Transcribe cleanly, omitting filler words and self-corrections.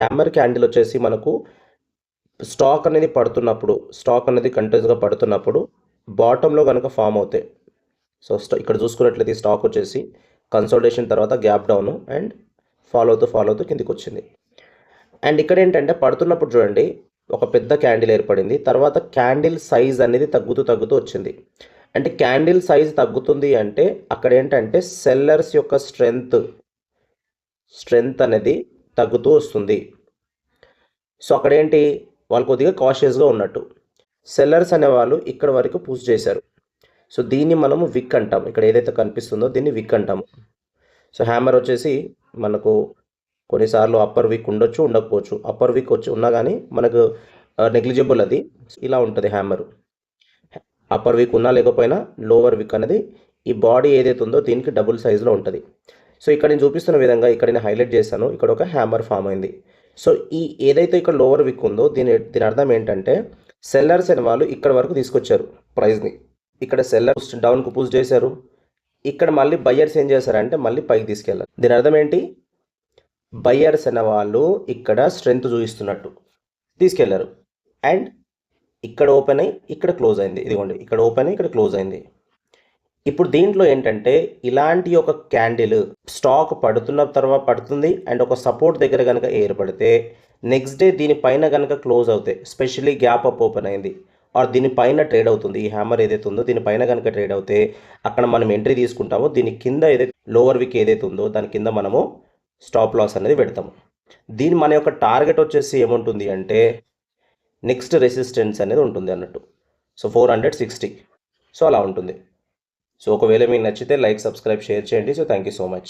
Hammer candle వచ్చేసి మనకు stock అనేది పడుతున్నప్పుడు, స్టాక్ అనేది కంటిన్యూస్గా పడుతున్నప్పుడు బాటంలో కనుక ఫామ్ అవుతాయి. సో ఇక్కడ చూసుకున్నట్లయితే స్టాక్ వచ్చేసి కన్సల్టేషన్ తర్వాత గ్యాప్ డౌన్ అండ్ ఫాలో అవుతూ కిందికి వచ్చింది. అండ్ ఇక్కడ ఏంటంటే పడుతున్నప్పుడు చూడండి ఒక పెద్ద క్యాండిల్ ఏర్పడింది. తర్వాత క్యాండిల్ సైజ్ అనేది తగ్గుతూ వచ్చింది. అంటే క్యాండిల్ సైజ్ తగ్గుతుంది అంటే అక్కడ ఏంటంటే సెల్లర్స్ యొక్క స్ట్రెంగ్త్ అనేది తగ్గుతూ వస్తుంది. సో అక్కడ ఏంటి, వాళ్ళు కొద్దిగా కాషియస్గా ఉన్నట్టు. సెల్లర్స్ అనేవాళ్ళు ఇక్కడ వరకు పుష్ చేశారు. సో దీన్ని మనము విక్ అంటాం. ఇక్కడ ఏదైతే కనిపిస్తుందో దీన్ని విక్ అంటాము. సో హ్యామర్ వచ్చేసి మనకు కొన్నిసార్లు అప్పర్ వీక్ ఉండొచ్చు, ఉండకపోవచ్చు. అప్పర్ వీక్ వచ్చి ఉన్నా కానీ మనకు నెగ్లిజిబుల్ అది. ఇలా ఉంటుంది హ్యామర్. అప్పర్ వీక్ ఉన్నా లేకపోయినా లోవర్ వీక్ అనేది ఈ బాడీ ఏదైతే ఉందో దీనికి డబుల్ సైజులో ఉంటుంది. సో ఇక్కడ నేను చూపిస్తున్న విధంగా ఇక్కడ నేను హైలైట్ చేశాను. ఇక్కడ ఒక హ్యామర్ ఫామ్ అయింది. సో ఈ ఏదైతే ఇక్కడ లోవర్ వీక్ ఉందో దీని అర్థం ఏంటంటే సెల్లర్స్ అనే వాళ్ళు ఇక్కడ వరకు తీసుకొచ్చారు ప్రైస్ని. ఇక్కడ సెల్లర్స్ డౌన్కు పుష్ చేశారు. ఇక్కడ మళ్ళీ బయ్యర్స్ ఏం చేశారంటే మళ్ళీ పైకి తీసుకెళ్ళారు. దీని అర్థం ఏంటి, బయ్యర్స్ అనే వాళ్ళు ఇక్కడ స్ట్రెంగ్త్ చూపిస్తున్నట్టు తీసుకెళ్లారు. అండ్ ఇక్కడ ఓపెన్ అయ్యి ఇక్కడ క్లోజ్ అయింది. ఇదిగోండి ఇక్కడ ఓపెన్ అయ్యి ఇక్కడ క్లోజ్ అయింది. ఇప్పుడు దీంట్లో ఏంటంటే ఇలాంటి ఒక క్యాండిల్ స్టాక్ పడుతున్న తర్వాత పడుతుంది అండ్ ఒక సపోర్ట్ దగ్గర కనుక ఏర్పడితే నెక్స్ట్ డే దీనిపైన కనుక క్లోజ్ అవుతాయి, స్పెషల్లీ గ్యాప్ అప్ ఓపెన్ అయింది ఆర్ దీనిపైన ట్రేడ్ అవుతుంది, ఈ హ్యామర్ ఏదైతే ఉందో దీనిపైన కనుక ట్రేడ్ అవుతే అక్కడ మనం ఎంట్రీ తీసుకుంటామో దీని కింద ఏదైతే లోవర్ విక్ ఏదైతే ఉందో దాని కింద మనము స్టాప్ లాస్ అనేది పెడతాము. దీని మన యొక్క టార్గెట్ వచ్చేసి ఏముంటుంది అంటే నెక్స్ట్ రెసిస్టెన్స్ అనేది ఉంటుంది అన్నట్టు. సో 460. సో అలా ఉంటుంది. సో ఒకవేళ మీకు నచ్చితే లైక్, సబ్స్క్రైబ్, షేర్ చేయండి. So thank you so much.